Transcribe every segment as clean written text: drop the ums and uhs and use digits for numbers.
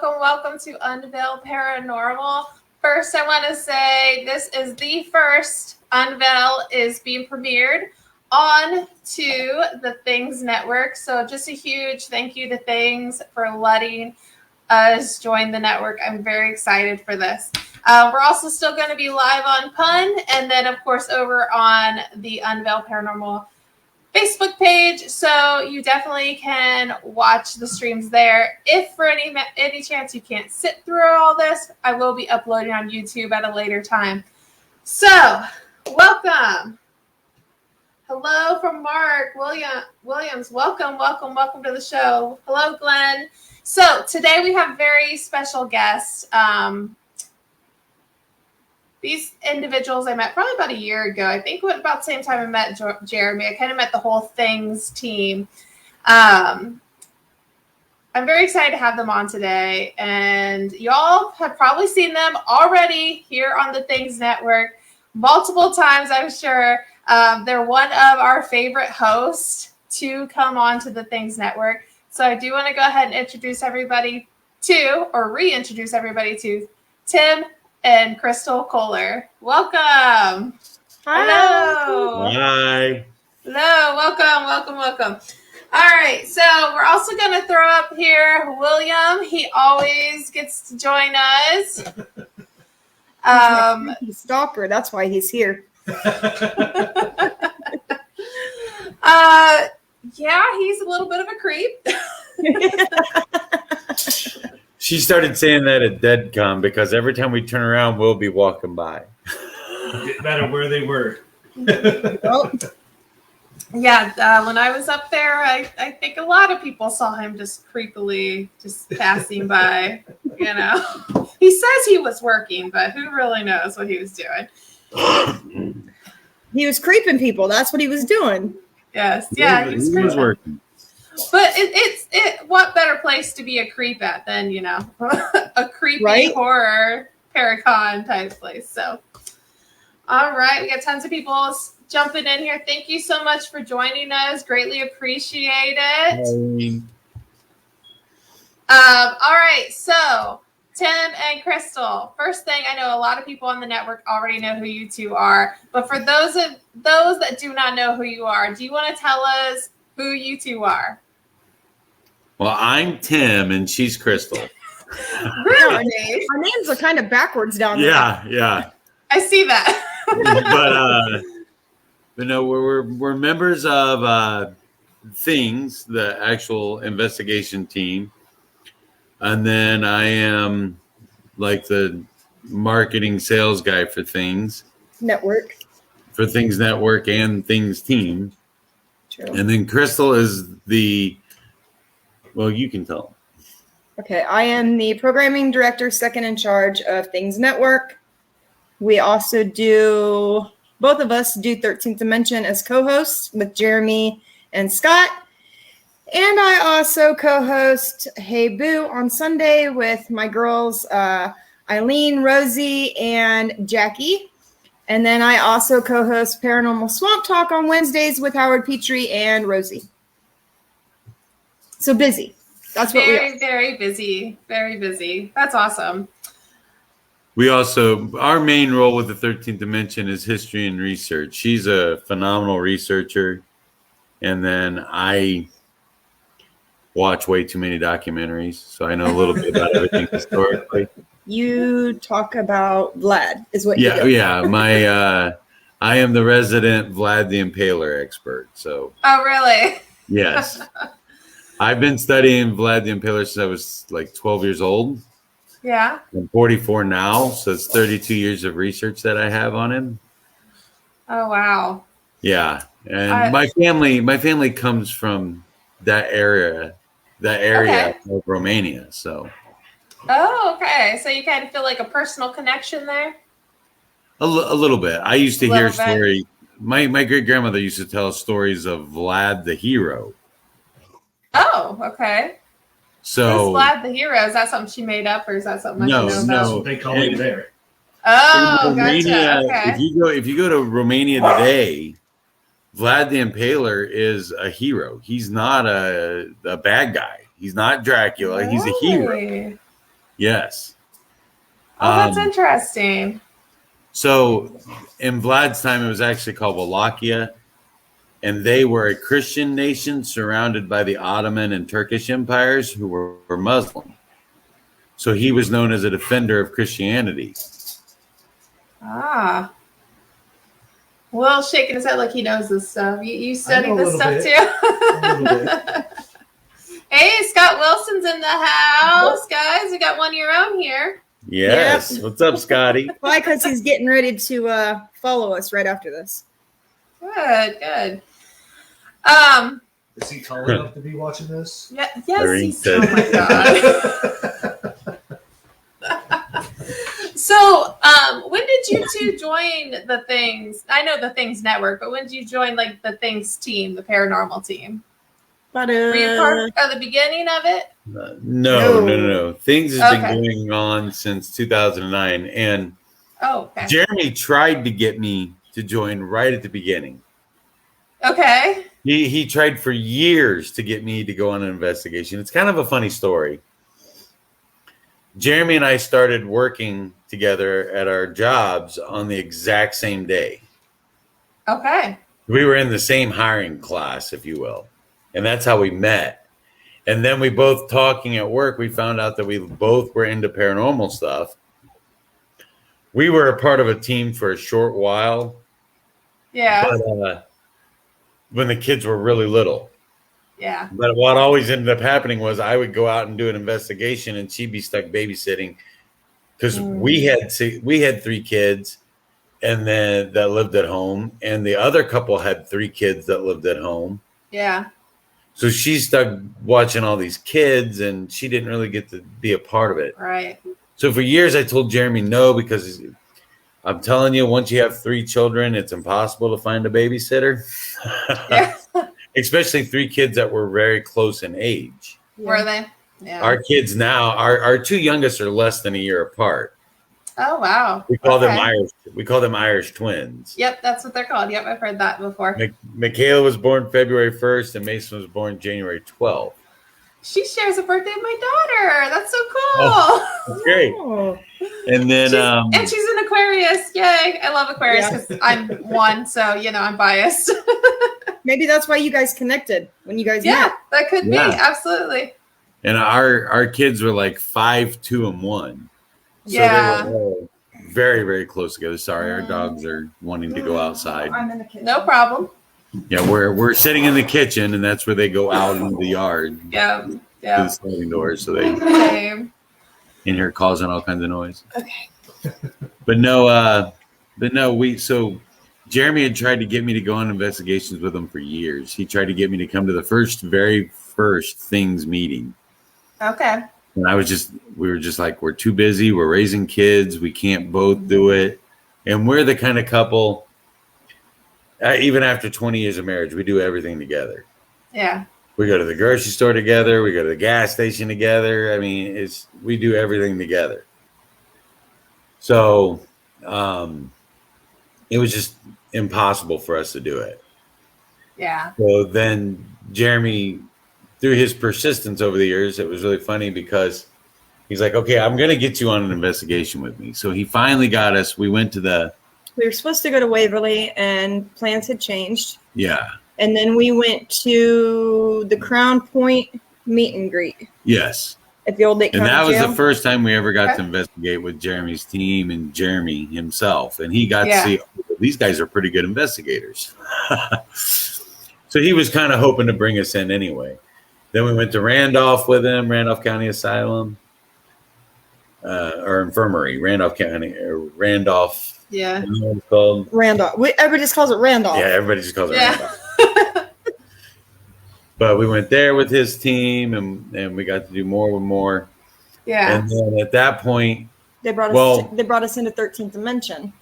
welcome to Unveil Paranormal. First, I want to say this is the first Unveil is being premiered on to the Things Network. So just a huge thank you to Things for letting us join the network. I'm very excited for this. We're also still going to be live on Pun, and then, of course, over on the Unveil Paranormal Facebook page, so you definitely can watch the streams there. If for any chance you can't sit through all this, I will be uploading on YouTube at a later time. So, welcome. Hello from Mark Williams. Welcome to the show. Hello, Glenn. So today we have very special guests. These individuals I met probably about a year ago. I think about the same time I met Jeremy. I kind of met the whole Things team. I'm very excited to have them on today. And y'all have probably seen them already here on the Things Network multiple times, I'm sure. They're one of our favorite hosts to come on to the Things Network. So I do want to go ahead and reintroduce everybody to Tim and Crystal Kohler. Welcome. Hello. Hi. Hello. Welcome. All right. So we're also going to throw up here William. He always gets to join us. He's a stalker. That's why he's here. Yeah, he's a little bit of a creep. She started saying that at DeadCon because every time we turn around, we'll be walking by. Didn't matter where they were. Yeah, when I was up there, I think a lot of people saw him just creepily just passing by. You know, he says he was working, but who really knows what he was doing? He was creeping people. That's what he was doing. Yes, yeah, he was working. But it's what better place to be a creep at than, you know, a creepy horror Paracon type place. So, all right, we got tons of people jumping in here. Thank you so much for joining us. Greatly appreciate it. All right, so Tim and Crystal. First thing, I know a lot of people on the network already know who you two are, but for those that do not know who you are, do you want to tell us who you two are? Well, I'm Tim and she's Crystal. Really? Our names are kind of backwards down there. Yeah. I see that. but no, we're members of Things, the actual investigation team. And then I am like the marketing sales guy for Things Network. For Things Network and Things team. True. And then Crystal is well, you can tell them. Okay, I am the programming director, second in charge of Things Network. We also both of us do 13th Dimension as co-hosts with Jeremy and Scott. And I also co-host Hey Boo on Sunday with my girls, Eileen, Rosie, and Jackie. And then I also co-host Paranormal Swamp Talk on Wednesdays with Howard Petrie and Rosie. So busy. That's what we are. Very busy. Very busy. That's awesome. We also, our main role with the 13th Dimension is history and research. She's a phenomenal researcher. And then I watch way too many documentaries, so I know a little bit about everything historically. You talk about Vlad, is what you do. Yeah. I am the resident Vlad the Impaler expert. So. Oh, really? Yes. I've been studying Vlad the Impaler since I was like 12 years old. Yeah. I'm 44 now, so it's 32 years of research that I have on him. Oh, wow. Yeah, and my family comes from that area of Romania. So. Oh, okay. So you kind of feel like a personal connection there? A little bit. I used to hear stories. My great grandmother used to tell stories of Vlad the hero. Oh, okay. So who's Vlad the hero? Is that something she made up, or is that something I know about? No. They call it there. Oh, Romania, gotcha. Okay. If you go to Romania today, Vlad the Impaler is a hero. He's not a bad guy. He's not Dracula. He's a hero. Yes. Oh, that's interesting. So in Vlad's time, it was actually called Wallachia, and they were a Christian nation surrounded by the Ottoman and Turkish empires who were Muslim. So he was known as a defender of Christianity. Ah. Will shaking his head like he knows this stuff. You I study know a this little stuff bit. A little too? Hey, Scott Wilson's in the house, guys. We got one of your own here. Yes. Yep. What's up, Scotty? Why? Because he's getting ready to follow us right after this. Good, good. Is he tall enough to be watching this? Yeah, yes. Irene Oh said. my god. So, when did you two join the Things? I know the Things Network, but when did you join like the Things team, the paranormal team? But Were you part of the beginning of it? No. Things has Okay. been going on since 2009, and Oh, okay. Jeremy tried to get me to join right at the beginning. Okay. He tried for years to get me to go on an investigation. It's kind of a funny story. Jeremy and I started working together at our jobs on the exact same day. Okay. We were in the same hiring class, if you will. And that's how we met. And then we both talking at work, we found out that we both were into paranormal stuff. We were a part of a team for a short while, Yeah. but when the kids were really little. Yeah. But what always ended up happening was I would go out and do an investigation, and she'd be stuck babysitting because we had 3 kids, and then that lived at home, and the other couple had 3 kids that lived at home. Yeah. So she's stuck watching all these kids, and she didn't really get to be a part of it. Right. So for years, I told Jeremy no, because I'm telling you, once you have 3 children, it's impossible to find a babysitter. Yeah. Especially 3 kids that were very close in age. Were they? Yeah. Our kids now, our 2 youngest are less than a year apart. Oh wow. We call them Okay. Irish. We call them Irish twins. Yep, that's what they're called. Yep, I've heard that before. Michaela was born February 1st, and Mason was born January 12th. She shares a birthday with my daughter. That's so cool. Oh, that's great. Oh. And then, and she's an Aquarius. Yay. I love Aquarius because I'm one, so I'm biased. Maybe that's why you guys connected when you guys Yeah, met. that could be. Yeah. Absolutely. and our kids were like 5, 2, and 1. So Yeah. they were all very, very close together. Sorry, our dogs are wanting to go outside. I'm in the kitchen. No problem. Yeah, we're sitting in the kitchen, and that's where they go out into the yard Yeah. to Yeah. the sliding doors. So they Same. in here causing all kinds of noise. Okay. But so Jeremy had tried to get me to go on investigations with him for years. He tried to get me to come to the very first Things meeting. Okay. And we were just like, we're too busy. We're raising kids. We can't both do it. And we're the kind of couple, even after 20 years of marriage, we do everything together. Yeah. We go to the grocery store together. We go to the gas station together. I mean, we do everything together. So it was just impossible for us to do it. Yeah. So then Jeremy, through his persistence over the years, it was really funny because he's like, okay, I'm going to get you on an investigation with me. So he finally got us. We went to We were supposed to go to Waverly, and plans had changed. yeah. And then we went to the Crown Point meet and greet Yes. at the old Lake And County that was Jail. the first time we ever got Okay. to investigate with Jeremy's team and Jeremy himself. And he got Yeah. to see, oh, these guys are pretty good investigators. So he was kind of hoping to bring us in anyway. Then we went to Randolph with him, Randolph County Asylum, or Infirmary, Randolph County, Randolph, Yeah. you know what it's called? Randolph. Everybody just calls it Randolph. Yeah, everybody just calls it Yeah. Randolph. But we went there with his team, and we got to do more. Yeah. And then at that point, They brought us. Well- They brought us into 13th Dimension.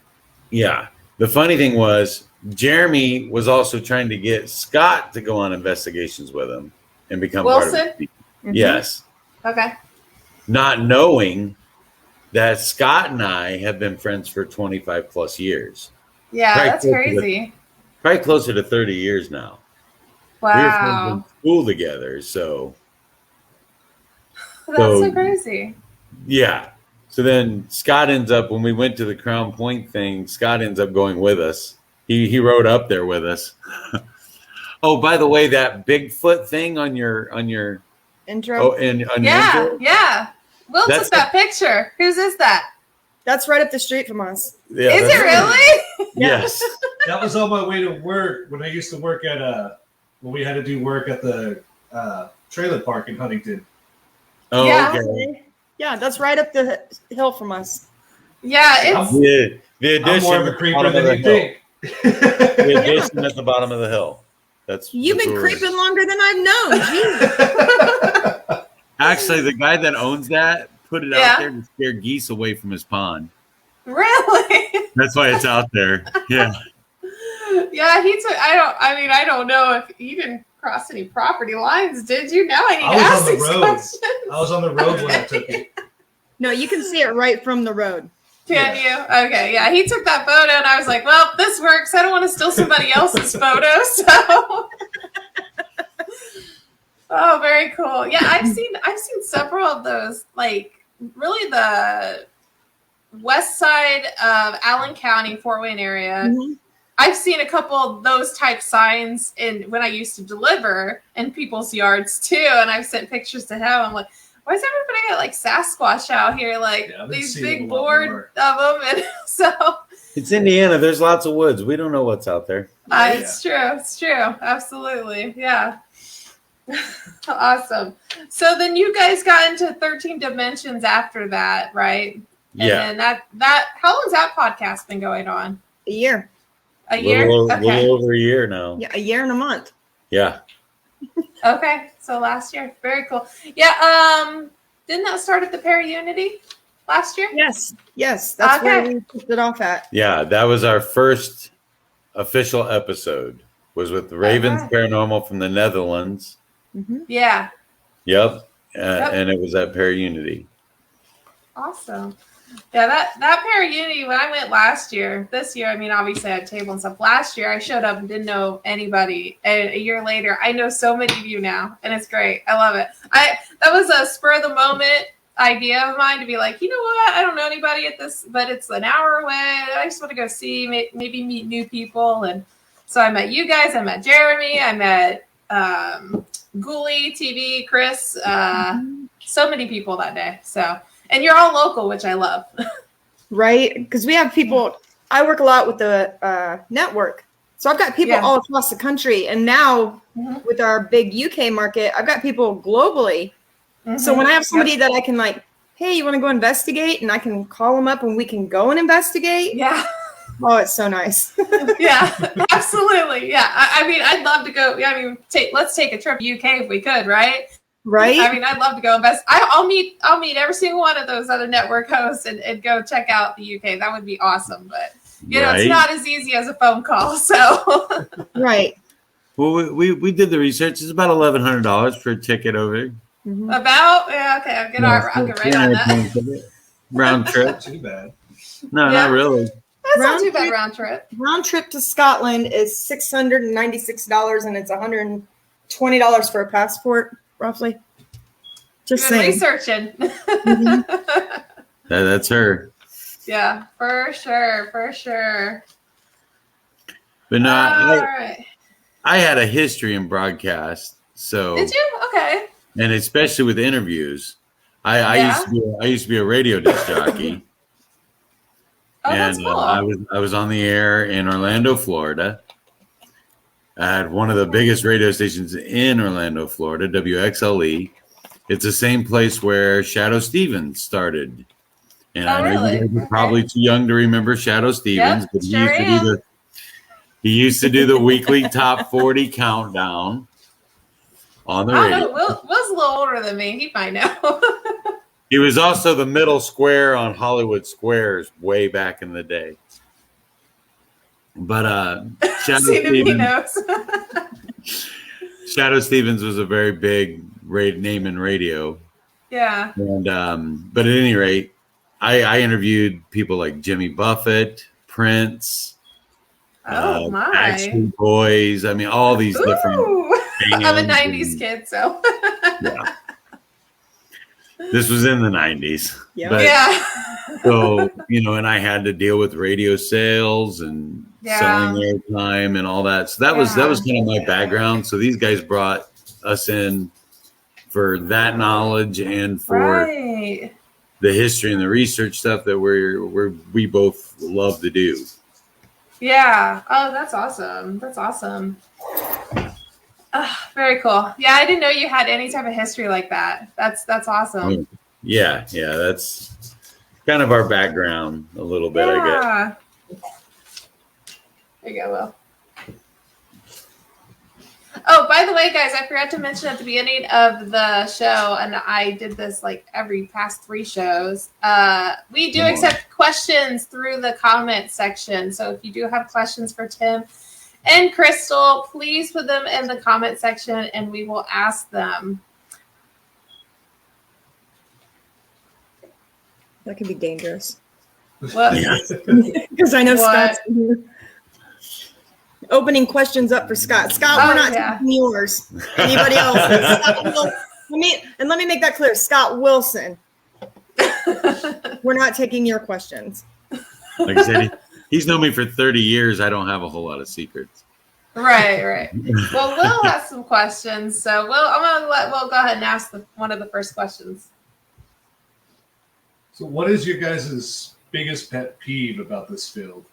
yeah. The funny thing was, Jeremy was also trying to get Scott to go on investigations with him and become part of Wilson? it. Mhm. Yes. Okay. Not knowing that Scott and I have been friends for 25 plus years. Yeah, Right, that's close to crazy. Probably closer to 30 years now. We were friends Wow. in school together, so That's so So- crazy. Yeah. So then Scott ends up, when we went to the Crown Point thing, Scott ends up going with us. He rode up there with us. Oh, by the way, that Bigfoot thing on your Intro. and on your Yeah, intro, yeah. Will That's took that picture. Whose is that? That's right up the street from us. yeah, Is it really? Yes. That was on my way to work when I used to work at when we had to do work at the trailer park in Huntington. Oh, Yeah. okay. Yeah, that's right up the hill from us. Yeah, it's The I'm more of a addition creeper than you think. The addition at the bottom of the hill. You've been that's where creeping longer than I've known. Jeez. Actually, the guy that owns that put it Yeah. out there to scare geese away from his pond. really. That's why it's out there. Yeah. Yeah, he took. I don't know if he didn't cross any property lines. Did you? Now I need I to was ask on the these road. questions. I was on the road when I took it. No, you can see it right from the road. Can you? Okay, yeah. He took that photo, and I was like, "Well, this works. I don't want to steal somebody else's photo." So, oh, very cool. Yeah, I've seen several of those. Like, really, the west side of Allen County, Fort Wayne area. Mhm. I've seen a couple of those type signs when I used to deliver in people's yards too, and I've sent pictures to him. I'm like, why is everybody got like Sasquatch out here, like Yeah, I've been these seeing big a lot board more. of them? And so It's Indiana. There's lots of woods. We don't know what's out there. it's true. It's true. Absolutely. Yeah. Awesome. So then you guys got into 13 Dimensions after that, right? And Yeah. then that how long's that podcast been going on? A year. A year? Okay. Little over a year now. Yeah, a year and a month. Yeah. Okay, so last year, very cool. Yeah, didn't that start at the Unity last year? Yes, that's where Okay. we kicked it off at. Yeah. That was our first official episode. Was with the Ravens Okay. Paranormal from the Netherlands. Mhm. Yeah, Yep. Yep. And it was at Unity. awesome. Yeah, that Unity when I went last year. This year, I mean, obviously I had table and stuff. Last year, I showed up and didn't know anybody, and a year later, I know so many of you now, and it's great. I love it. That was a spur of the moment idea of mine to be like, you know what? I don't know anybody at this, but it's an hour away. I just want to go see, maybe meet new people, and so I met you guys. I met Jeremy. I met Ghoulie TV, Chris. So many people that day. So. And you're all local, which I love. Right? Because we have people, I work a lot with the network. So I've got people all across the country. And now with our big UK market, I've got people globally. So when I have somebody that I can like, hey, you want to go investigate? And I can call them up and we can go and investigate. Yeah. Oh, it's so nice. Yeah, absolutely. Yeah. I mean, I'd love to go. Yeah, I mean, let's take a trip to UK if we could, right? Right? I mean, I'd love to go invest. I'll meet every single one of those other network hosts and go check out the UK. That would be awesome. But you know, it's not as easy as a phone call. So Right. Well, we did the research. It's about $1,100 for a ticket over. About okay, I'll get right on that. Round trip. Not too bad. No, Yeah. not really. That's not Round too bad trip. round trip. Round trip to Scotland is $696 and it's $120 for a passport, roughly. Just Good saying. researching. That's her. Yeah, for sure. But no, All right. I had a history in broadcast. So Did you? Okay. and especially with interviews. I used to be a radio disc jockey. Oh, that's And cool. I was on the air in Orlando, Florida. I had one of the biggest radio stations in Orlando, Florida, WXLE. It's the same place where Shadow Stevens started. And I know you guys are probably too young to remember Shadow Stevens, but he used to do the weekly top 40 countdown on the I radio. don't know. Will's a little older than me. He might know. He was also the middle square on Hollywood Squares way back in the day. But Shadow Stevens was a very big name in radio. Yeah. And but at any rate, I interviewed people like Jimmy Buffett, Prince, Oh my. Backstreet Boys. I mean, all these different. I'm a bands '90s kid, so. Yeah. This was in the 90s. Yeah. But, Yeah. so, and I had to deal with radio sales and selling airtime and all that. So that was kind of my background. So these guys brought us in for that knowledge and for the history and the research stuff that we both love to do. Yeah. Oh, that's awesome. That's awesome. Very cool. Yeah, I didn't know you had any type of history like that. That's awesome. Yeah, that's kind of our background a little bit, I guess. There you go, Will. Oh, by the way, guys, I forgot to mention at the beginning of the show, and I did this like every past 3 shows. We do accept questions through the comment section. So if you do have questions for Tim and Crystal, please put them in the comment section and we will ask them. That could be dangerous. What? Because I know Scott's opening questions up for Scott. Scott, we're not taking yours. Anybody else? Let me make that clear. Scott Wilson. We're not taking your questions. Like I said, he's known me for 30 years. I don't have a whole lot of secrets. Right. Well, Will has some questions. So I'm going to let Will go ahead and ask one of the first questions. So what is your guys' biggest pet peeve about this field?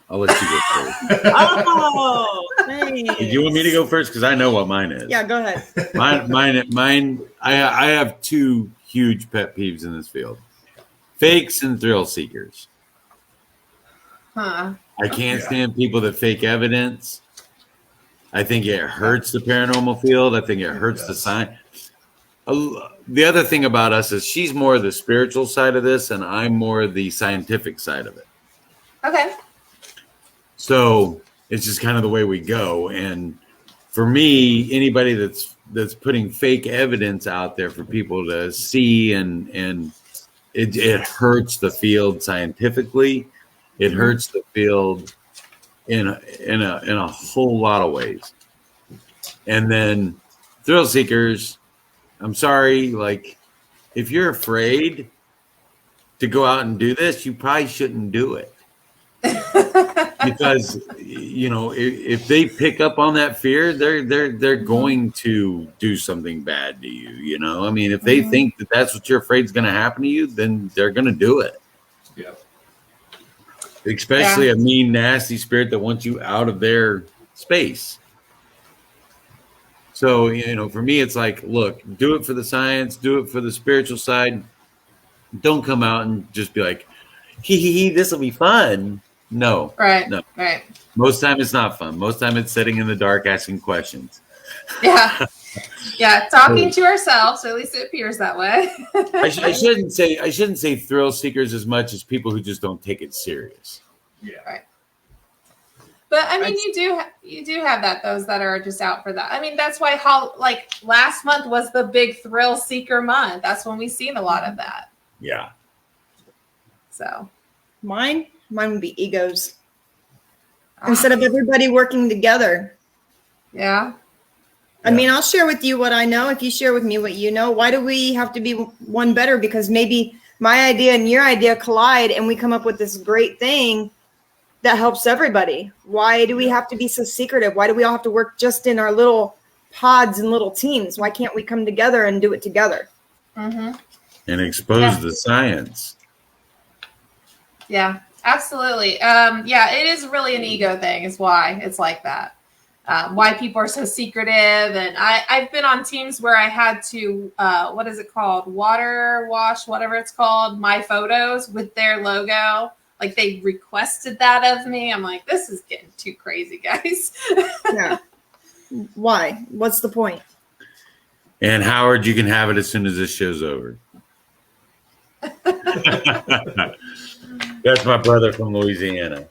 I'll let you go first. Oh, thanks. Do you want me to go first? Because I know what mine is. Yeah, go ahead. Mine. I have 2 huge pet peeves in this field: fakes and thrill seekers. Huh. I can't stand people that fake evidence. I think it hurts the paranormal field. I think it hurts the science. The other thing about us is she's more the spiritual side of this, and I'm more the scientific side of it. Okay. So it's just kind of the way we go. And for me, anybody that's putting fake evidence out there for people to see, and it hurts the field scientifically. It hurts the field in a whole lot of ways. And then thrill seekers, I'm sorry, like if you're afraid to go out and do this, you probably shouldn't do it. Because if they pick up on that fear, they're going to do something bad to you. I mean, if they think that that's what you're afraid is going to happen to you, then they're going to do it. Yeah. Especially a mean, nasty spirit that wants you out of their space. So, for me, it's like, look, do it for the science, do it for the spiritual side. Don't come out and just be like, this will be fun. No. Right. No. Right. Most time it's not fun. Most time it's sitting in the dark asking questions. Yeah. Yeah. Talking to ourselves, or at least it appears that way. I shouldn't say thrill seekers as much as people who just don't take it serious. Yeah. Right. But I mean, you do have those that are just out for that. I mean, that's why last month was the big thrill seeker month. That's when we've seen a lot of that. Yeah. So Mine would be egos. Instead of everybody working together. Yeah. I mean, I'll share with you what I know. If you share with me what you know, why do we have to be one better? Because maybe my idea and your idea collide and we come up with this great thing that helps everybody. Why do we have to be so secretive? Why do we all have to work just in our little pods and little teams? Why can't we come together and do it together? Mm-hmm. And expose the science. Yeah, absolutely. It is really an ego thing is why it's like that. Why people are so secretive. And I've been on teams where I had to, what is it called? Water wash, whatever it's called, my photos with their logo. Like they requested that of me. I'm like, this is getting too crazy, guys. Yeah. Why? What's the point? And Howard, you can have it as soon as this show's over. That's my brother from Louisiana.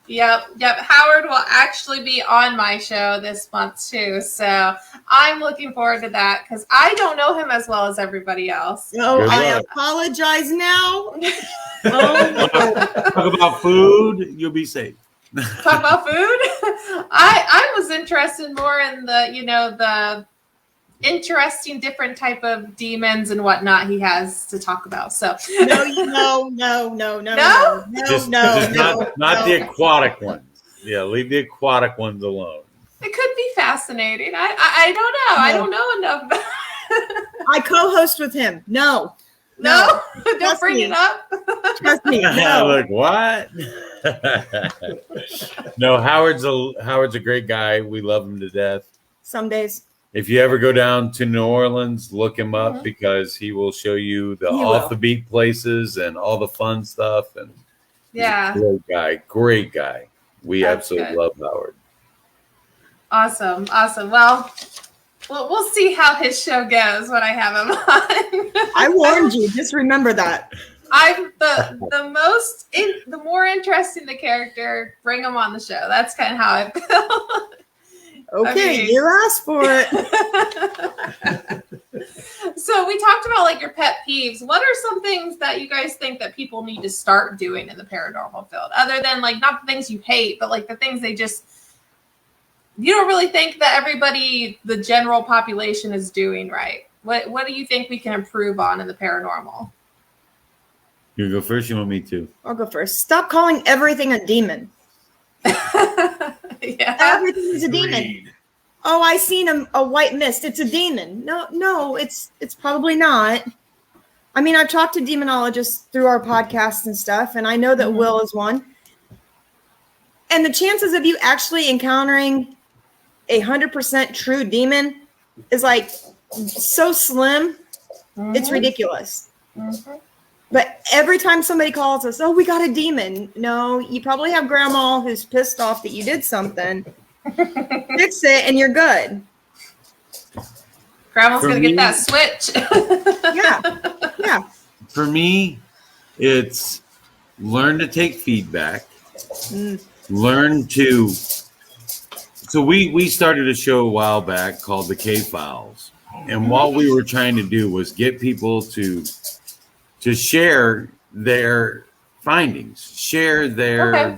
Yep. Howard will actually be on my show this month too. So I'm looking forward to that because I don't know him as well as everybody else. Oh, I apologize now. Talk about food, you'll be safe. Talk about food? I was interested more in the interesting, different type of demons and whatnot he has to talk about. So No. Just not the aquatic ones. Yeah, leave the aquatic ones alone. It could be fascinating. I don't know. No. I don't know enough. I co-host with him. No. No, don't Trust bring me. it up. Trust me. No. Like what? No, Howard's a great guy. We love him to death. Some days. If you ever go down to New Orleans, look him up Mhm. because he will show you the He off will. the beat places and all the fun stuff. And he's Yeah. a great guy. We That's absolutely good. love Howard. Awesome. Well, we'll see how his show goes when I have him on. I warned you. Just remember that. I'm the more interesting the character, bring him on the show. That's kind of how I feel. Okay, mean- you asked for it. So we talked about like your pet peeves. What are some things that you guys think that people need to start doing in the paranormal field, other than like not the things you hate, but like the things you don't really think that everybody, the general population, is doing right? What do you think we can improve on in the paranormal? You go first. You want me to? I'll go first. Stop calling everything a demon. Yeah. Everything is a demon. Agreed. Oh, I seen a white mist. It's a demon. No, it's probably not. I mean, I've talked to demonologists through our podcasts and stuff, and I know that Will is one. And the chances of you actually encountering 100% true demon is like so slim, it's ridiculous. Mhm. But every time somebody calls us, oh, we got a demon. No, you probably have grandma who's pissed off that you did something. Fix it and you're good. Grandma's For gonna me- get that switch. Yeah. For me, it's learn to take feedback. Learn to. So we started a show a while back called the Cave Files, and what we were trying to do was get people to share their findings, share Okay.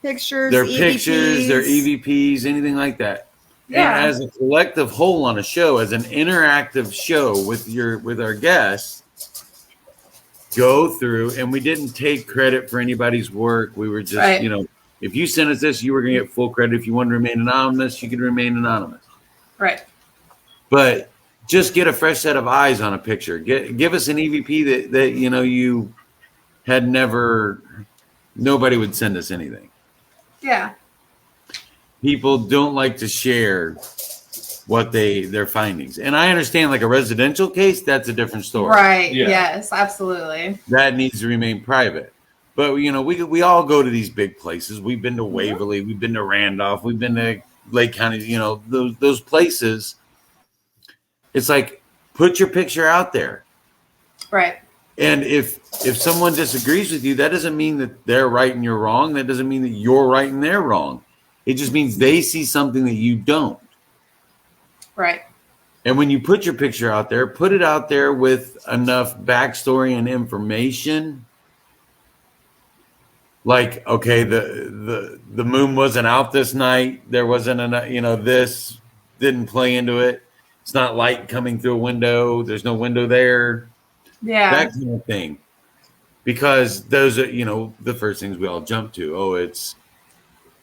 Pictures, their EVPs. pictures, their EVPs, anything like that. Yeah. And as a collective whole on a show, as an interactive show with our guests, go through, and we didn't take credit for anybody's work. We were just, Right. if you sent us this, you were going to get full credit. If you wanted to remain anonymous, you could remain anonymous. Right. But just get a fresh set of eyes on a picture. Give us an EVP that you had never. Nobody would send us anything. Yeah. People don't like to share what their findings, and I understand, like a residential case, that's a different story. Right. Yeah. Yes, absolutely. That needs to remain private. But we all go to these big places. We've been to Waverly, we've been to Randolph, we've been to Lake County. Those places. It's like, put your picture out there. Right. And if someone disagrees with you, that doesn't mean that they're right and you're wrong. That doesn't mean that you're right and they're wrong. It just means they see something that you don't. Right. And when you put your picture out there, put it out there with enough backstory and information. Like, okay, the moon wasn't out this night. There wasn't enough, this didn't play into it. It's not light coming through a window. There's no window there. Yeah. That kind of thing. Because those are, the first things we all jump to. Oh, it's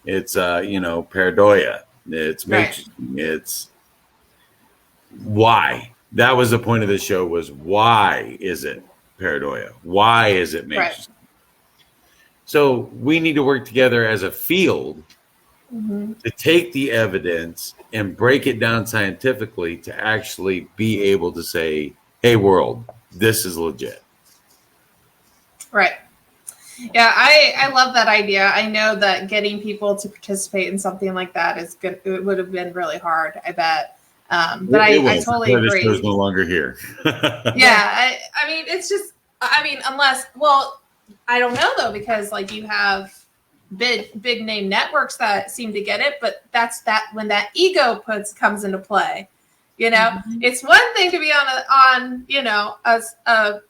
pareidoia. It's Right. it's why. That was the point of the show, was why is it pareidoia? Why is it Right. matrix? So we need to work together as a field to take the evidence and break it down scientifically to actually be able to say, hey, world, this is legit. Right. Yeah, I love that idea. I know that getting people to participate in something like that is good. It would have been really hard, I bet. But I totally The agree. show's no longer here. Yeah, I mean, it's just, unless, well, I don't know though, because like you have big name networks that seem to get it, but that's when that ego comes into play. It's one thing to be on a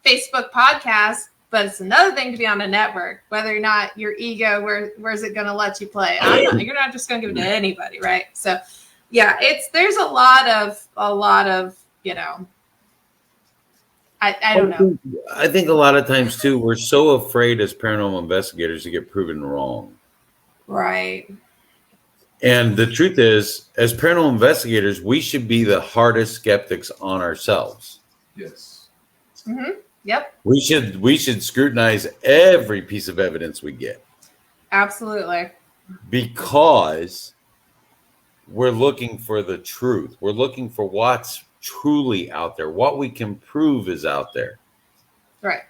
Facebook podcast, but it's another thing to be on a network. Whether or not your ego, where's it going to let you play? You're not just going to give it to anybody, right? So, Yeah, there's a lot of, you know, I don't know. I think a lot of times too, we're so afraid as paranormal investigators to get proven wrong. Right. And the truth is, as paranormal investigators, we should be the hardest skeptics on ourselves. Yes. Mm-hmm. Yep. We should scrutinize every piece of evidence we get. Absolutely. Because we're looking for the truth. We're looking for what's truly out there. What we can prove is out there. Right.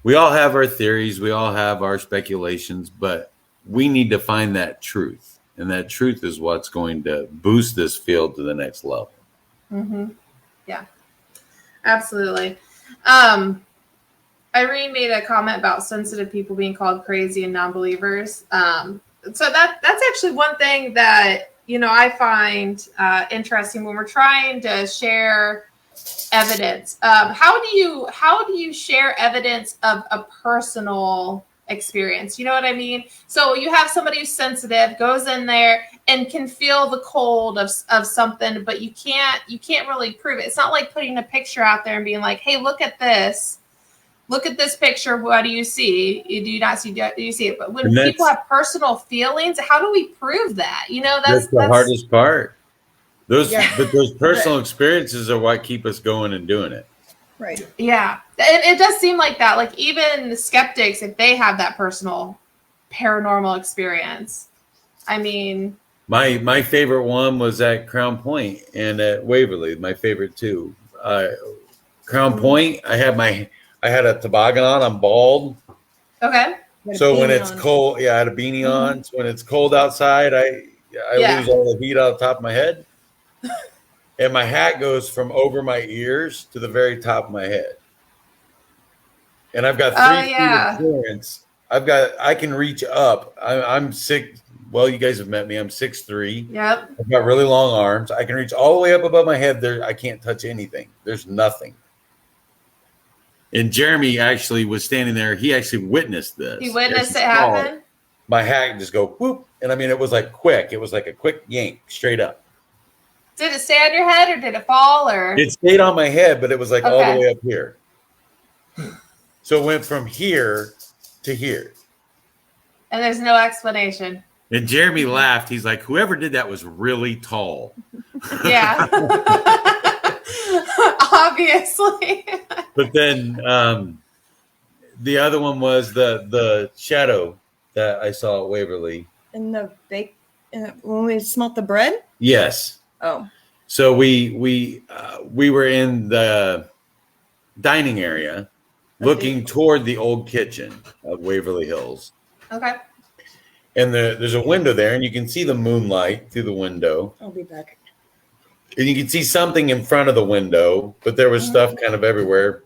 We all have our theories. We all have our speculations, but we need to find that truth. And that truth is what's going to boost this field to the next level. Mm-hmm. Yeah, absolutely. Irene made a comment about sensitive people being called crazy and non-believers. So that's actually one thing that, you know, I find interesting when we're trying to share evidence. How do you share evidence of a personal experience? You know what I mean? So you have somebody who's sensitive, goes in there and can feel the cold of something, but you can't really prove it. It's not like putting a picture out there and being like, hey, look at this. Look at this picture. What do you see? Do you not see? Do you see it? But when people have personal feelings, how do we prove that? You know, that's the hardest part. But those personal Right. experiences are what keep us going and doing it. Right. Yeah. And it does seem like that. Like even the skeptics, if they have that personal paranormal experience, I mean, my favorite one was at Crown Point and at Waverly. My favorite too. Crown Point, I had a toboggan on. I'm bald. okay. So when it's cold, I had a beanie on. So when it's cold outside, I lose all the heat out of the top of my head. And my hat goes from over my ears to the very top of my head. And I've got 3 feet of clearance. I can reach up. I'm 6. Well, you guys have met me. I'm 6'3". Yep. I've got really long arms. I can reach all the way up above my head. I can't touch anything. There's nothing. And Jeremy actually was standing there. He actually witnessed this. He witnessed it happen. My hat just go whoop. And I mean, it was like quick. It was like a quick yank straight up. Did it stay on your head or did it fall? Or it stayed on my head, but it was like all the way up here. So it went from here to here. And there's no explanation. And Jeremy laughed. He's like, whoever did that was really tall. Yeah. Obviously. But then the other one was the shadow that I saw at Waverly. In the bake, when we smelt the bread? Yes. Oh. So we were in the dining area looking toward the old kitchen of Waverly Hills. Okay. And there's a window there, and you can see the moonlight through the window. I'll be back. And you can see something in front of the window, but there was stuff kind of everywhere.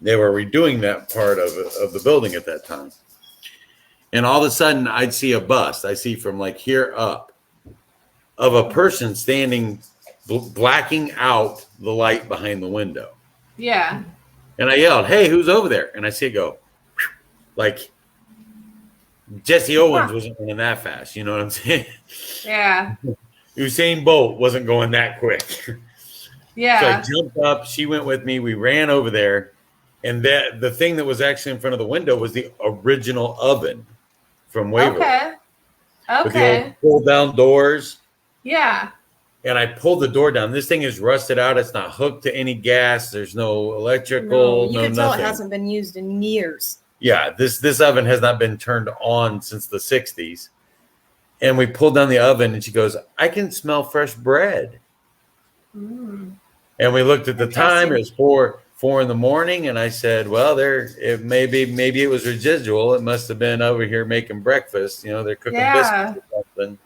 They were redoing that part of the building at that time. And all of a sudden, I'd see a bust. I see from like here up of a person standing, blacking out the light behind the window. Yeah. And I yelled, hey, who's over there? And I see it go, like Jesse Owens wasn't running that fast. You know what I'm saying? Yeah. Usain Bolt wasn't going that quick. Yeah. So I jumped up. She went with me. We ran over there. And the thing that was actually in front of the window was the original oven from Waverly. Okay. With the old pull-down doors. Yeah. And I pulled the door down. This thing is rusted out. It's not hooked to any gas. There's no electrical. You can tell it hasn't been used in years. Yeah, this oven has not been turned on since the 60s. And we pulled down the oven, and she goes, I can smell fresh bread. Mm. And we looked at the time. It was 4 in the morning, and I said, well, maybe it was residual. It must have been over here making breakfast. You know, they're cooking biscuits or something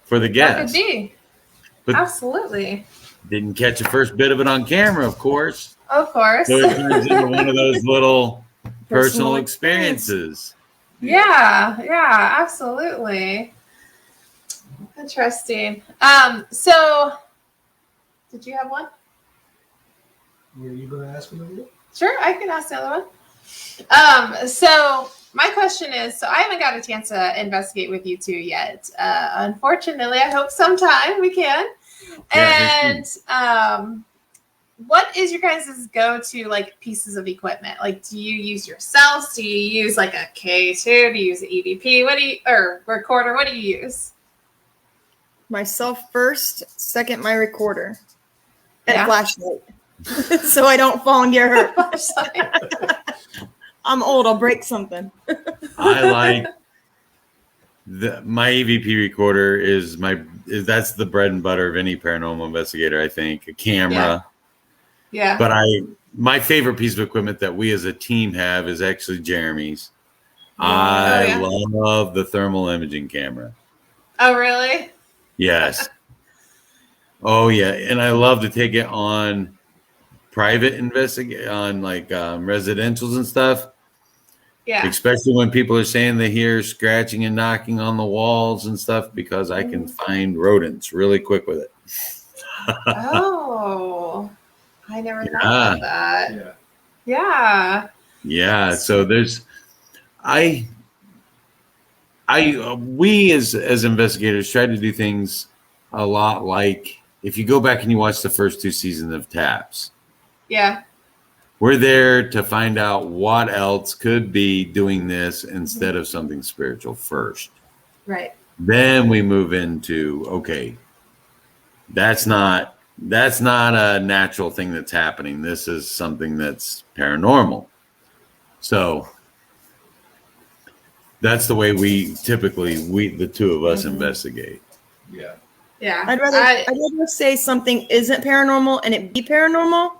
for the guests. That could be. But absolutely. Didn't catch the first bit of it on camera, of course. Of course. So it turns into one of those little personal experiences. Yeah, absolutely. Interesting. So did you have one? Were you going to ask another one? Sure, I can ask the other one. So My question is, so I haven't got a chance to investigate with you two yet. Unfortunately, I hope sometime we can. Yeah, And what is your guys' go-to like pieces of equipment? Like, do you use yourselves? Do you use like a K2? Do you use an EVP? Or recorder? What do you use? Myself first, second my recorder, and Yeah. flashlight, so I don't fall and get hurt. I'm old. I'll break something. I like my EVP recorder that's the bread and butter of any paranormal investigator. I think a camera. Yeah. But my favorite piece of equipment that we as a team have is actually Jeremy's. I love the thermal imaging camera. Oh, really? Yes. Oh yeah, and I love to take it on private on like residentials and stuff. Yeah. Especially when people are saying they hear scratching and knocking on the walls and stuff, because I can find rodents really quick with it. Oh, I never thought about that. Yeah. Yeah. Yeah. So we as investigators try to do things a lot like, if you go back and you watch the first 2 seasons of TAPS. Yeah. We're there to find out what else could be doing this instead of something spiritual first. Right. Then we move into, okay, that's not a natural thing that's happening. This is something that's paranormal. So that's the way the two of us investigate. Yeah. Yeah. I'd rather say something isn't paranormal and it be paranormal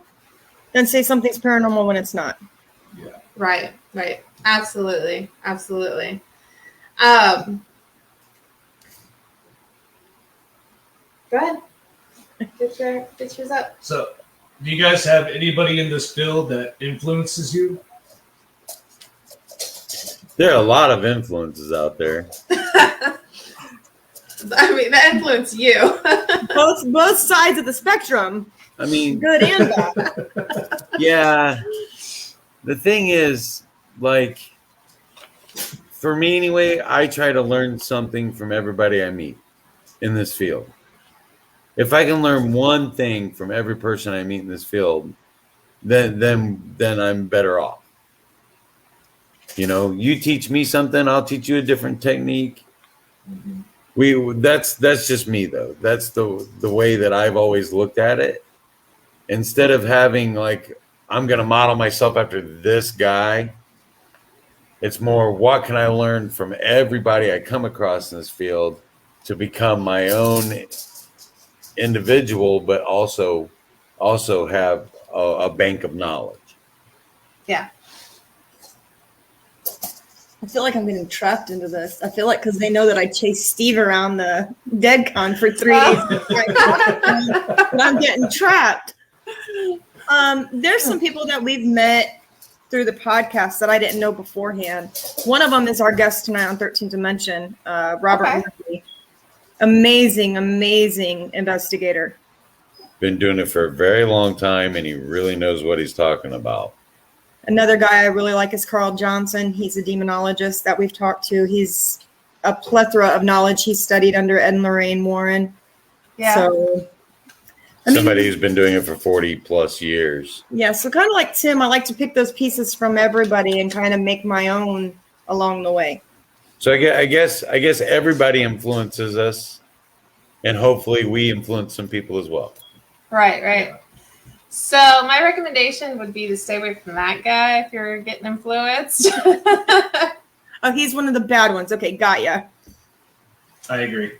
than say something's paranormal when it's not. Yeah. Right. Right. Absolutely. Absolutely. Go ahead. Get yours up. So, do you guys have anybody in this field that influences you? There are a lot of influences out there. I mean, that influenced you. both sides of the spectrum. I mean, Good and bad. yeah. The thing is, like, for me anyway, I try to learn something from everybody I meet in this field. If I can learn one thing from every person I meet in this field, then I'm better off. You know, you teach me something, I'll teach you a different technique. Mm-hmm. That's just me though. That's the way that I've always looked at it. Instead of having like, I'm going to model myself after this guy, it's more, what can I learn from everybody I come across in this field to become my own individual, but also have a bank of knowledge. Yeah. I feel like I'm getting trapped into this. I feel like because they know that I chased Steve around the DeadCon for 3 days, but I'm getting trapped. There's some people that we've met through the podcast that I didn't know beforehand. One of them is our guest tonight on 13th Dimension, Robert Murphy. Amazing investigator. Been doing it for a very long time, and he really knows what he's talking about. Another guy I really like is Carl Johnson. He's a demonologist that we've talked to. He's a plethora of knowledge. He studied under Ed and Lorraine Warren. Yeah. So, somebody who's been doing it for 40 plus years. Yeah, so kind of like Tim, I like to pick those pieces from everybody and kind of make my own along the way. So I guess everybody influences us, and hopefully we influence some people as well. Right. So my recommendation would be to stay away from that guy if you're getting influenced. Oh, he's one of the bad ones. Okay, got ya. I agree.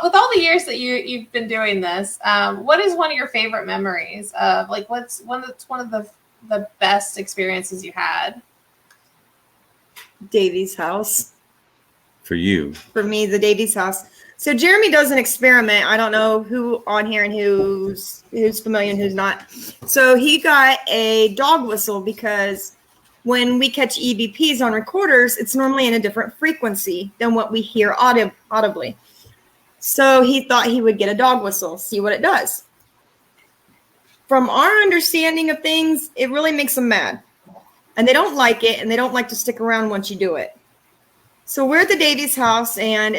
With all the years that you've been doing this, what is one of your favorite memories of, like, what's one of the best experiences you had? Davy's house. For you. For me, the Davy's house. So Jeremy does an experiment. I don't know who on here and who's familiar and who's not. So he got a dog whistle because when we catch EVPs on recorders, it's normally in a different frequency than what we hear audibly. So he thought he would get a dog whistle, see what it does. from our understanding of things, it really makes them mad. And they don't like it, and they don't like to stick around once you do it. So we're at the Davies house, and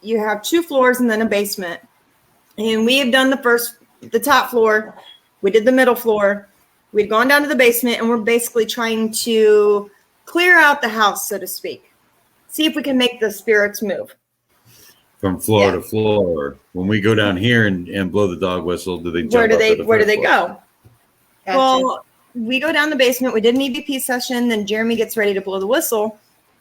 you have 2 floors and then a basement. And we have done the top floor. We did the middle floor. We'd gone down to the basement, and we're basically trying to clear out the house, so to speak. See if we can make the spirits move. From floor to floor. When we go down here and blow the dog whistle, do they jump Where do they floor? go? Gotcha. Well, we go down the basement. We did an EVP session. Then Jeremy gets ready to blow the whistle.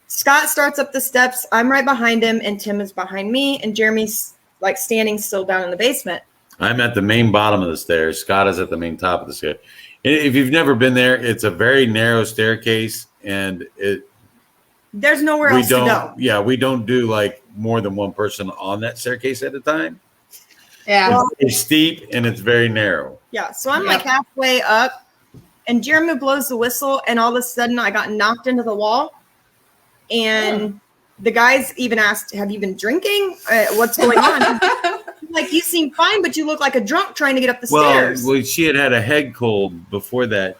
Scott starts up the steps. I'm right behind him, and Tim is behind me. And Jeremy's like standing still down in the basement. I'm at the main bottom of the stairs. Scott is at the main top of the stairs. If you've never been there, it's a very narrow staircase, and there's nowhere else to go. Yeah, we don't do like more than one person on that staircase at a time. Yeah. Well, It's steep and it's very narrow. Yeah, so I'm like halfway up, and Jeremy blows the whistle, and all of a sudden I got knocked into the wall. And the guys even asked, "Have you been drinking? What's going on?" Like, you seem fine, but you look like a drunk trying to get up the stairs. Well, she had a head cold before that,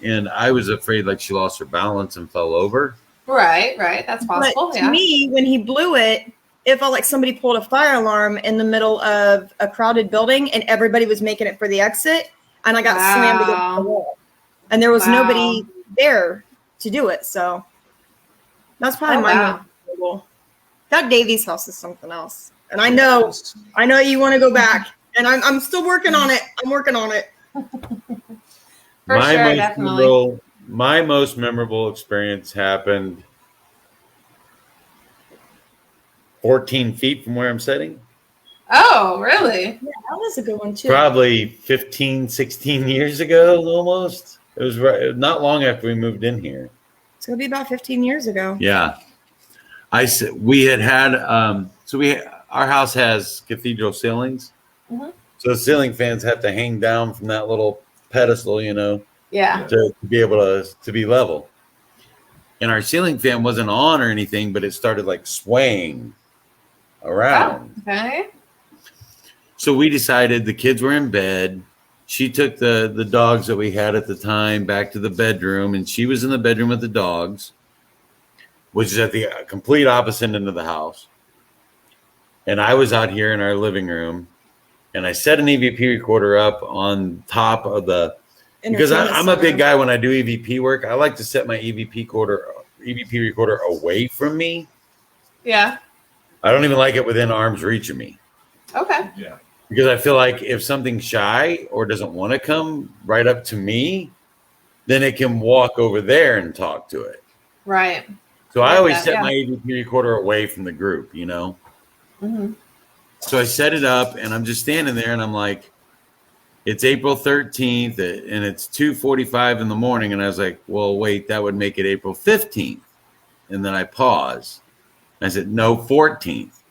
and I was afraid like she lost her balance and fell over. Right. That's possible. But to me, when he blew it, it felt like somebody pulled a fire alarm in the middle of a crowded building, and everybody was making it for the exit, and I got slammed against the wall. And there was nobody there to do it, so that's probably my most. That Davies house is something else. And I know you want to go back, and I'm still working on it. I'm working on it. For sure, definitely. My most memorable experience happened 14 feet from where I'm sitting. Oh, really? Yeah, that was a good one too. Probably 15, 16 years ago, almost. It was not long after we moved in here. It's gonna be about 15 years ago. Yeah, our house has cathedral ceilings, so the ceiling fans have to hang down from that little pedestal, Yeah. to be able to be level. And our ceiling fan wasn't on or anything, but it started like swaying around. Oh, okay. So we decided, the kids were in bed. She took the dogs that we had at the time back to the bedroom, and she was in the bedroom with the dogs, which is at the complete opposite end of the house. And I was out here in our living room, and I set an EVP recorder up on top of because I'm a big guy when I do EVP work. I like to set my EVP recorder away from me. Yeah. I don't even like it within arm's reach of me. Okay. Yeah. Because I feel like if something's shy or doesn't want to come right up to me, then it can walk over there and talk to it. Right. So I always set my EVP recorder away from the group, Mm-hmm. So I set it up, and I'm just standing there, and I'm like, it's April 13th, and it's 2:45 in the morning. And I was like, well, wait, that would make it April 15th. And then I paused. I said, no, 14th.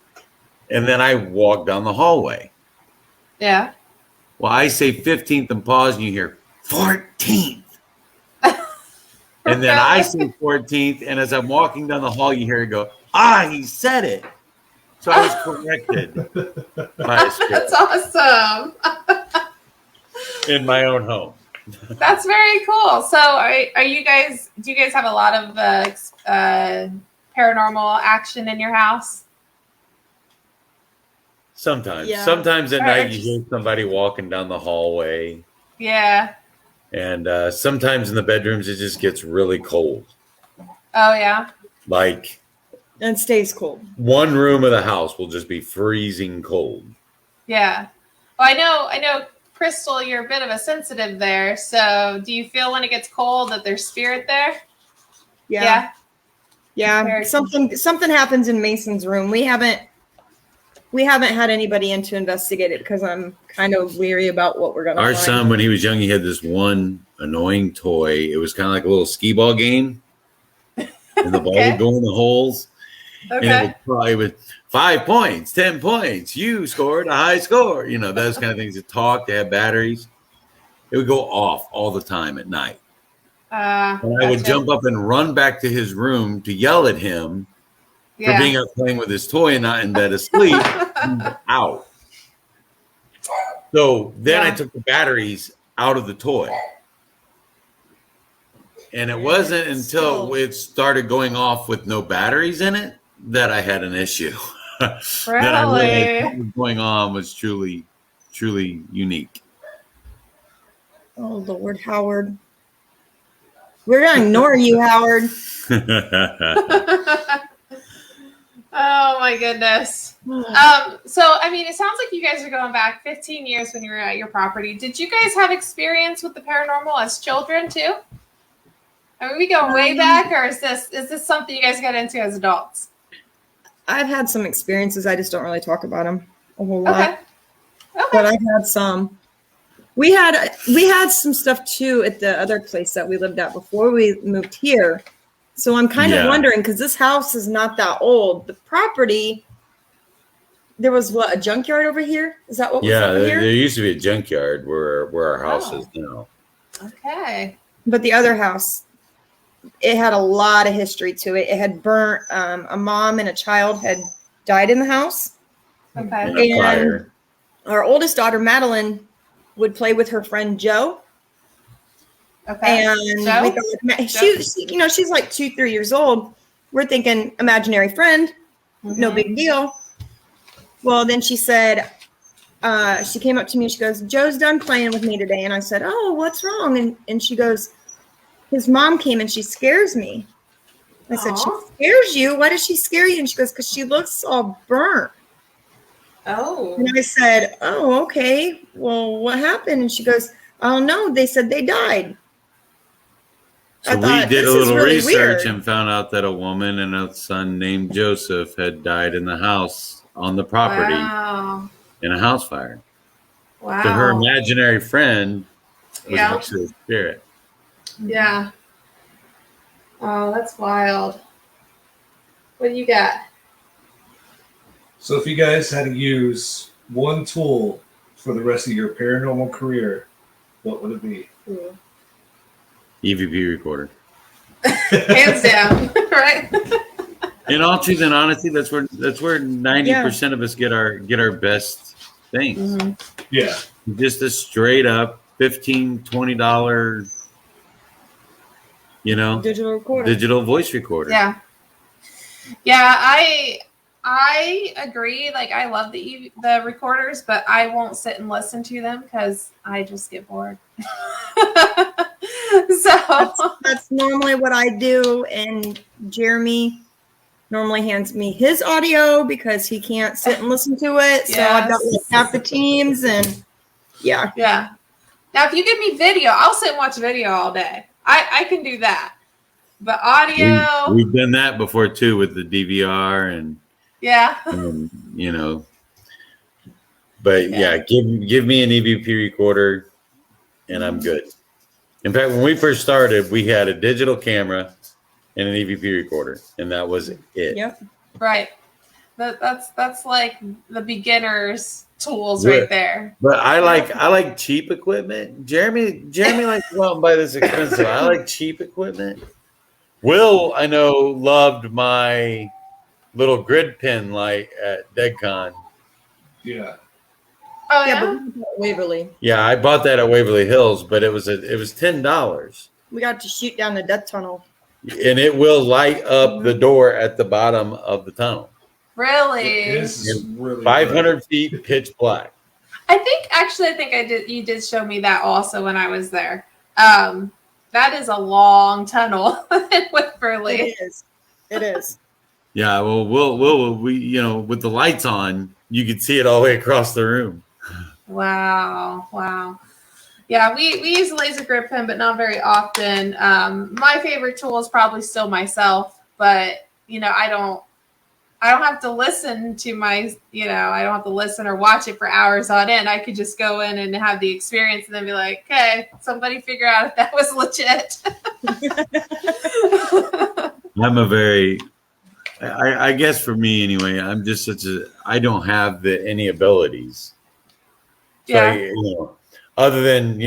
And then I walked down the hallway. Yeah. Well, I say 15th and pause, and you hear 14th. And then I say 14th, and as I'm walking down the hall, you hear it go, he said it. So I was corrected by a spirit. That's awesome. In my own home. That's very cool. So do you guys have a lot of paranormal action in your house? Sometimes. Yeah. Sometimes at night you hear somebody walking down the hallway. Yeah. And sometimes in the bedrooms it just gets really cold. Oh, yeah. Like, And it stays cold. one room of the house will just be freezing cold. Yeah. Well, I know, Crystal, you're a bit of a sensitive there. So do you feel when it gets cold that there's spirit there? Yeah. Very Something happens in Mason's room. We haven't had anybody in to investigate it because I'm kind of weary about what we're gonna Our find. son, when he was young, he had this one annoying toy. It was kind of like a little skee ball game. And the ball would go in the holes. Okay. And it would 5 points, 10 points. You scored a high score. Those kind of things. To talk, to have batteries. It would go off all the time at night. And I would jump up and run back to his room to yell at him for being out playing with his toy and not in bed asleep. Out. So then I Yeah. took the batteries out of the toy. And it wasn't until it started going off with no batteries in it that I had an issue. That I realized what was going on was truly, truly unique. Oh, Lord, Howard. We're going to ignore you, Howard. Oh my goodness. So I mean, it sounds like you guys are going back 15 years when you were at your property. Did you guys have experience with the paranormal as children too? Are we going way back, or is this something you guys got into as adults? I've had some experiences. I just don't really talk about them a whole lot. Okay. But I've had some. We had some stuff too at the other place that we lived at before we moved here. So I'm kind of wondering, because this house is not that old. The property, there was a junkyard over here? Is that what was over here? There used to be a junkyard where our house is now. Okay. But the other house, it had a lot of history to it. It had burnt. A mom and a child had died in the house. Okay. In a fire. Our oldest daughter, Madeline, would play with her friend Joe. Okay. And we thought, she's like 2-3 years old. We're thinking imaginary friend, no big deal. Well, then she said, she came up to me and she goes, Joe's done playing with me today. And I said, oh, what's wrong? And she goes, his mom came and she scares me. I said, she scares you? Why does she scare you? And she goes, because she looks all burnt. Oh. And I said, oh, okay. Well, what happened? And she goes, oh, no, they said they died. So we did a little research and found out that a woman and a son named Joseph had died in the house on the property in a house fire. Wow. So her imaginary friend was actually a spirit. Yeah. Oh, that's wild. What do you got? So if you guys had to use one tool for the rest of your paranormal career, what would it be? EVP recorder. Hands down, right? In all truth and honesty, that's where 90% of us get our best things. Mm-hmm. Yeah. Just a straight up $15-$20, digital voice recorder. Yeah. Yeah, I agree. Like, I love the recorders, but I won't sit and listen to them because I just get bored. So that's normally what I do. And Jeremy normally hands me his audio because he can't sit and listen to it. So I've got like half the teams and yeah. Now, if you give me video, I'll sit and watch video all day. I can do that. But audio, we've done that before too with the DVR and But give me an EVP recorder, and I'm good. In fact, when we first started, we had a digital camera and an EVP recorder, and that was it. Yep. Right. That's like the beginner's tools right there. But I like cheap equipment. Jeremy likes to go out and buy this expensive. I like cheap equipment. Will, I know, loved my little grid pin light at DeadCon. Yeah. Oh yeah, but Waverly. Yeah, I bought that at Waverly Hills, but it was $10. We got to shoot down the death tunnel. And it will light up the door at the bottom of the tunnel. Really? It is really 500 feet, pitch black. I think I did. You did show me that also when I was there. That is a long tunnel in Waverly. It is. Yeah, well, we with the lights on, you could see it all the way across the room. Wow. Yeah, we use a laser grip pen, but not very often. My favorite tool is probably still myself, but I don't have to listen to I don't have to listen or watch it for hours on end. I could just go in and have the experience and then be like, okay, somebody figure out if that was legit. I guess for me anyway, I'm just I don't have any abilities. So Yeah. Other than,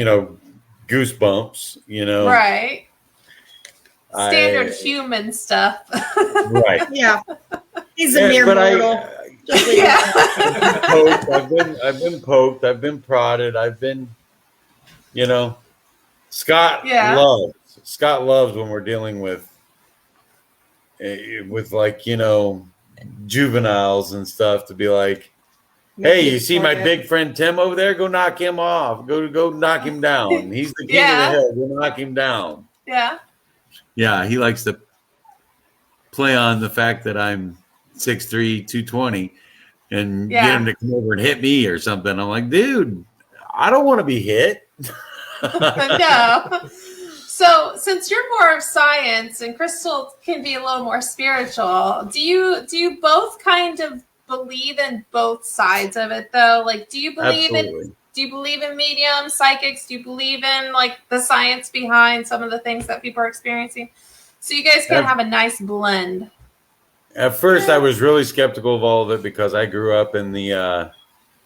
goosebumps, Right. Standard human stuff. Right. Yeah. He's a mere mortal. Just leave Yeah. it poked. I've been poked. I've been prodded. I've been, Scott Yeah. loves when we're dealing with like, juveniles and stuff to be like, there. hey, you see my big friend Tim over there? Go knock him off. Go knock him down. He's the king of the hill. Go knock him down. Yeah. Yeah, he likes to play on the fact that I'm 6'3", 220 and get him to come over and hit me or something. I'm like, dude, I don't want to be hit. No. So since you're more of science and Crystal can be a little more spiritual, do you both kind of believe in both sides of it though? Like, do you believe in mediums, psychics? Do you believe in like the science behind some of the things that people are experiencing? So you guys can have a nice blend. At first, I was really skeptical of all of it because I grew up in the.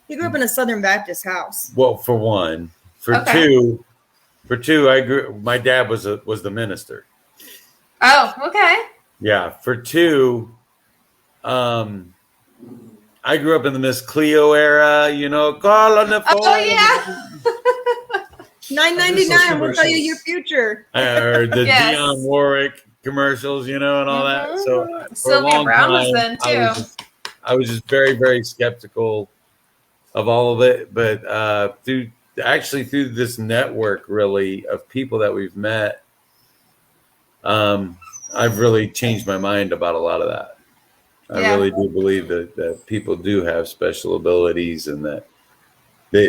You grew up in a Southern Baptist house. Well, for one, for two, my dad was the minister. Oh, okay. Yeah, for two, I grew up in the Miss Cleo era. Call on the phone. Oh yeah. $9.99 will tell you your future. Or the Dionne Warwick commercials, and all that. So for Sylvia a long Brown time, was then too. I was just very, very skeptical of all of it. But through this network, really, of people that we've met, I've really changed my mind about a lot of that. I really do believe that people do have special abilities and that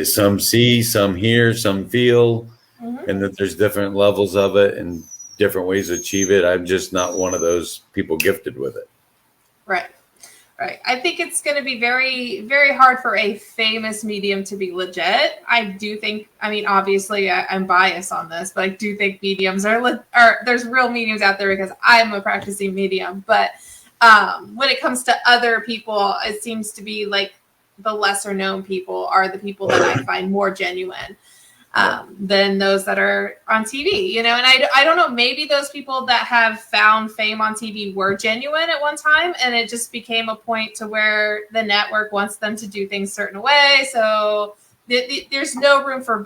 some see, some hear, some feel, and that there's different levels of it and different ways to achieve it. I'm just not one of those people gifted with it. Right. I think it's going to be very, very hard for a famous medium to be legit. I do think, obviously I'm biased on this, but I do think mediums are there's real mediums out there because I'm a practicing medium. But when it comes to other people, it seems to be like the lesser known people are the people that I find more genuine than those that are on TV, and I don't know, maybe those people that have found fame on TV were genuine at one time and it just became a point to where the network wants them to do things a certain way. So there's no room for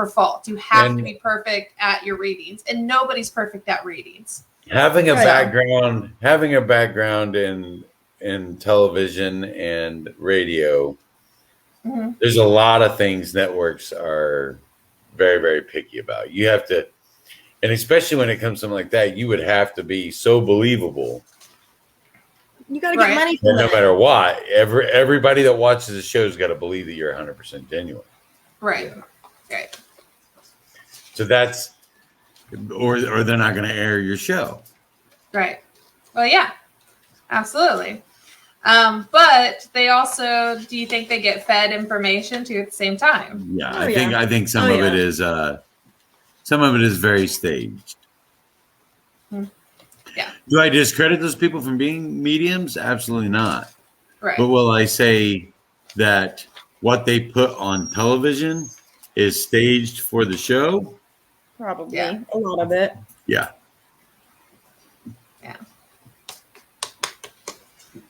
fault. You have to be perfect at your readings and nobody's perfect at readings. Having a background in television and radio, there's a lot of things networks are very, very picky about. You have to, and especially when it comes to something like that, you would have to be so believable. You got to get money for that. No matter what, everybody that watches the show has got to believe that you're 100% genuine. Right. So that's, or they're not going to air your show. Right. Well, yeah, absolutely. But they also, do you think they get fed information too at the same time? Yeah, I think some of it is very staged. Yeah. Do I discredit those people from being mediums? Absolutely not. Right. But will I say that what they put on television is staged for the show? Probably. Yeah. A lot of it. Yeah.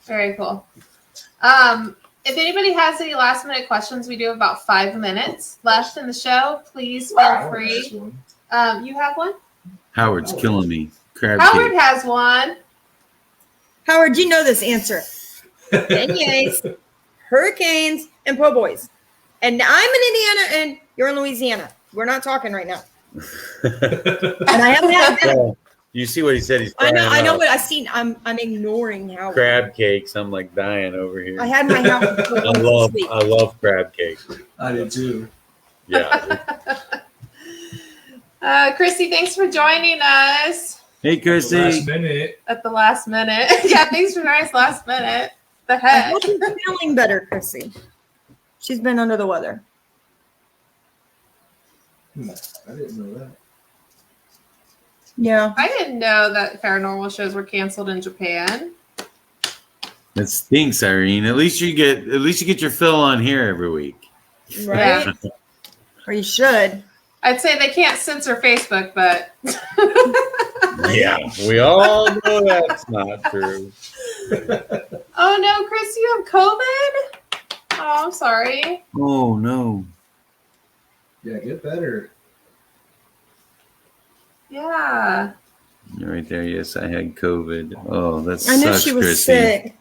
Very cool. If anybody has any last minute questions, we do have about 5 minutes left in the show. Please feel free. You have one? Howard's killing me. Howard has one. Howard, you know this answer. Beignets, hurricanes, and po' boys. And I'm in Indiana and you're in Louisiana. We're not talking right now. And I haven't had dinner. You see what he said? He's I know what I've seen. I'm ignoring Howard. Crab cakes. I'm like dying over here. I had my house. I love crab cakes. I did too. Yeah. Chrissy, thanks for joining us. Hey, Chrissy. At the last minute. Yeah, thanks for joining us last minute. The heck. I hope she's feeling better, Chrissy. She's been under the weather. I didn't know that. Yeah. I didn't know that paranormal shows were canceled in Japan. It stinks, Irene. At least you get your fill on here every week. Right? Yeah. Or you should. I'd say they can't censor Facebook, but yeah, we all know that's not true. Oh no, Chris, you have COVID? Oh, I'm sorry. Oh no. Yeah, get better. Yeah. You're right there. Yes, I had COVID. Oh, that I knew sucks, she was Chrissy. sick.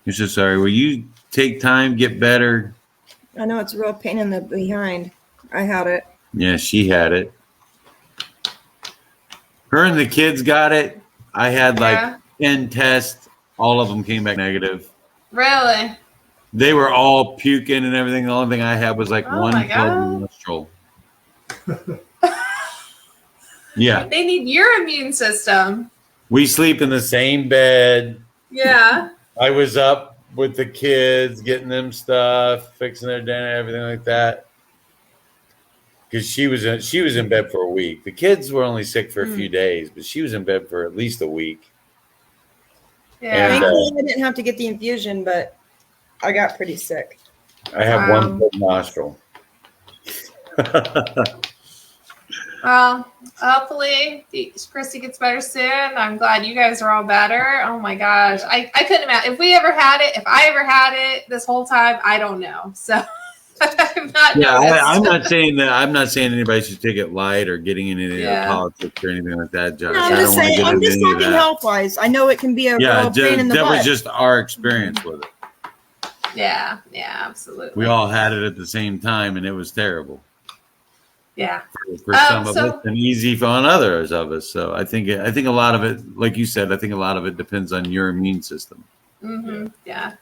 You're so sorry. Will you take time, get better? I know it's a real pain in the behind. I had it. Yeah, she had it. Her and the kids got it. I had like 10 tests. All of them came back negative. Really? They were all puking and everything. The only thing I had was like Oh one my God. plugged nostril. Yeah. They need your immune system. We sleep in the same bed. Yeah. I was up with the kids, getting them stuff, fixing their dinner, everything like that. Because she was in bed for a week. The kids were only sick for a few days, but she was in bed for at least a week. Yeah. And, Thankfully, I didn't have to get the infusion, but I got pretty sick. I have one plugged nostril. Well, hopefully Christy gets better soon. I'm glad you guys are all better. Oh my gosh. I couldn't imagine if I ever had it this whole time, I don't know. So I'm not I'm not saying that. I'm not saying anybody should take it light or getting into any politics or anything like that, Josh. No, I'm just saying. I'm just talking health wise. I know it can be a real pain in the that butt. was just our experience with it. Yeah, absolutely. We all had it at the same time, and it was terrible. Yeah, for some of us, and easy on others of us. So I think a lot of it, like you said, I think a lot of it depends on your immune system. Mm-hmm. Yeah.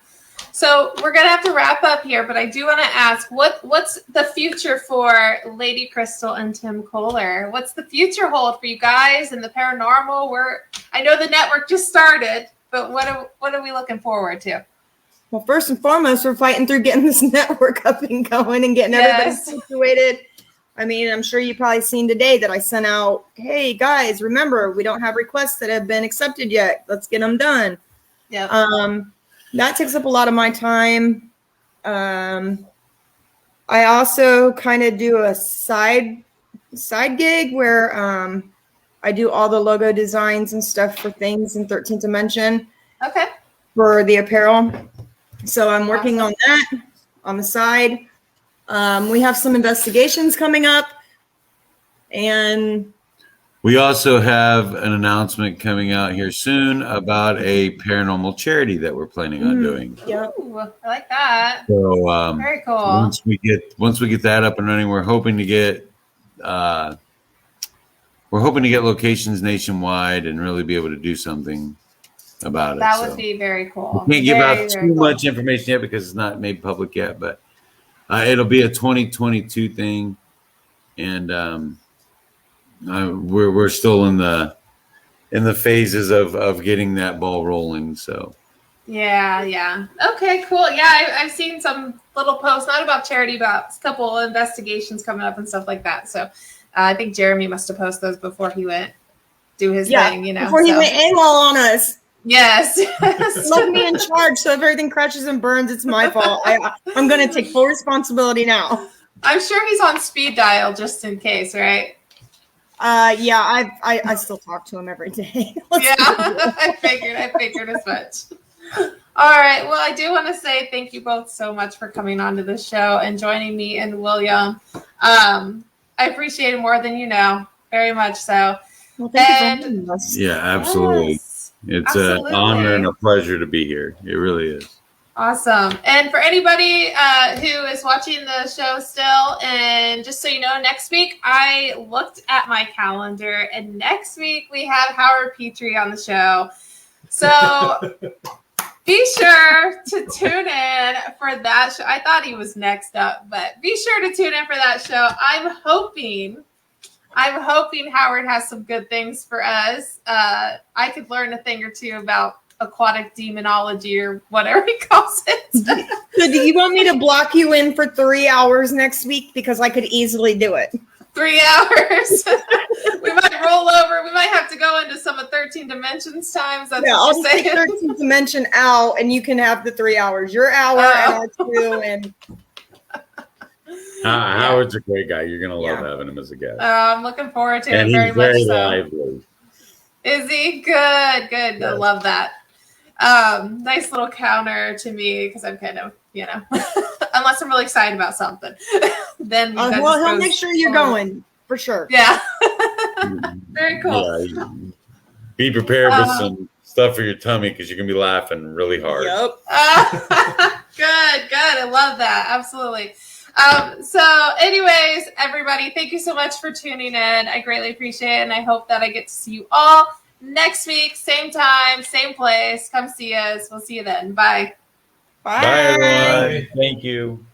So we're gonna have to wrap up here, but I do want to ask, what's the future for Lady Crystal and Tim Kohler? What's the future hold for you guys and the paranormal? I know the network just started, but what are we looking forward to? Well, first and foremost, we're fighting through getting this network up and going and getting everybody situated. I mean, I'm sure you've probably seen today that I sent out, hey, guys, remember, we don't have requests that have been accepted yet. Let's get them done. Yeah. That takes up a lot of my time. I also kind of do a side gig where I do all the logo designs and stuff for things in 13th Dimension. Okay. For the apparel. So I'm working on that on the side. We have some investigations coming up, and we also have an announcement coming out here soon about a paranormal charity that we're planning on doing. Yeah, I like that. So very cool. Once we get that up and running, we're hoping to get locations nationwide and really be able to do something about it. That would be very cool. We can't give out too much information yet because it's not made public yet, but it'll be a 2022 thing, and we're still in the phases of getting that ball rolling. So yeah. Okay, cool. Yeah, I've seen some little posts, not about charity, but a couple of investigations coming up and stuff like that. So I think Jeremy must have posted those before he went do his thing. Before he went AWOL on us. Yes. Love me in charge. So if everything crashes and burns, it's my fault. I'm going to take full responsibility now. I'm sure he's on speed dial just in case, right? Yeah, I still talk to him every day. Yeah, I figured as much. All right. Well, I do want to say thank you both so much for coming on to the show and joining me and William. I appreciate it more than you know, very much so. Well, thank you for having us. Yeah, absolutely. Yes. It's an honor and a pleasure to be here. It really is. Awesome. And for anybody who is watching the show still, and just so you know, next week I looked at my calendar, and next week we have Howard Petrie on the show. So be sure to tune in for that show. I thought he was next up, but be sure to tune in for that show. I'm hoping Howard has some good things for us. I could learn a thing or two about aquatic demonology or whatever he calls it. So do you want me to block you in for 3 hours next week? Because I could easily do it. 3 hours. We might roll over. We might have to go into some of 13 Dimensions times. That's yeah, what I'll you're saying. take 13th Dimension out, and you can have the 3 hours. Your hour and our 2, and Howard's a great guy. You're gonna love having him as a guest. I'm looking forward to and it very he's very much. lively. Is he? Good, good. I Yes. love that. Nice little counter to me because I'm kind of, unless I'm really excited about something, then that Well, just he'll goes make sure you're forward. going for sure. Yeah. Very cool. Yeah, be prepared with some stuff for your tummy because you're gonna be laughing really hard. Yep. Good, good. I love that. Absolutely. So anyways, everybody, thank you so much for tuning in. I greatly appreciate it. And I hope that I get to see you all next week, same time, same place. Come see us. We'll see you then. Bye. Bye. Bye everyone. Thank you.